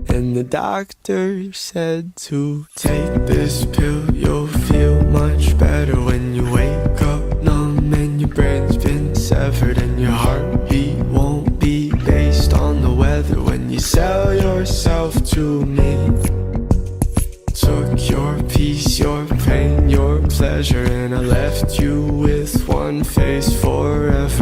And the doctor said to take this pill, you'll feel much better when you wake up numb and your brain's been severed, and your heartbeat won't be based on the weather when you sell yourself to me. Took your peace, your pain, your pleasure, and I left you with one face forever.